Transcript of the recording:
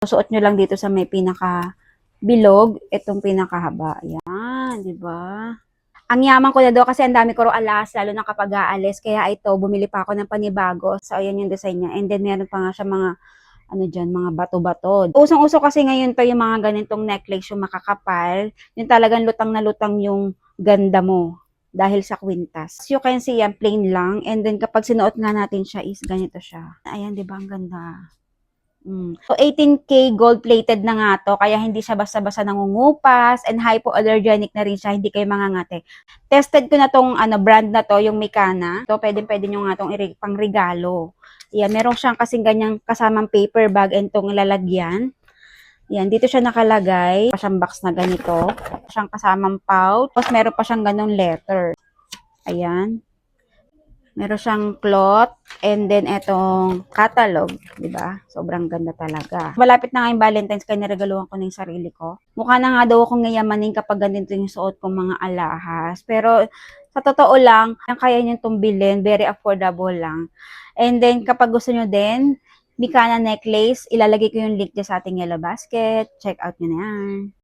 Susuot nyo lang dito sa may pinaka bilog, itong pinakahaba. Ayan, di ba? Ang yaman ko na daw kasi ang dami ko raw alas, lalo na kapag aalis. Kaya ito, bumili pa ako ng panibago. So, ayan yung design niya. And then, meron pa nga siya mga, ano dyan, mga bato-bato. Usong-uso kasi ngayon to yung mga ganitong necklace, yung makakapal. Yung talagang lutang na lutang yung ganda mo. Dahil sa kwintas. As you can see, yan, plain lang. And then, kapag sinuot nga natin siya, is ganito siya. Ayan, di ba? Ang ganda. So, 18K gold-plated na nga to, kaya hindi siya basta-basta nangungupas and hypoallergenic na rin siya, hindi kayo mangangate. Tested ko na tong brand na to, yung Mikana. To, pwede nyo nga tong pang regalo. Yan, meron siyang kasing ganyang kasamang paper bag and tong lalagyan. Yan, dito siya nakalagay. Pa siyang box na ganito. Siyang kasamang pouch. Tapos meron pa siyang ganong letter. Ayan. Meron siyang cloth and then etong catalog, 'di ba? Sobrang ganda talaga. Malapit na nga yung Valentine's kaya niregaluhan ko na yung sarili ko. Mukha na nga daw akong ngayamanin kapag ganito yung suot kong mga alahas. Pero sa totoo lang, yung kaya niyo itong bilhin, very affordable lang. And then kapag gusto niyo din, Mikana necklace, ilalagay ko yung link dyan sa ating yellow basket. Check out nyo na yan.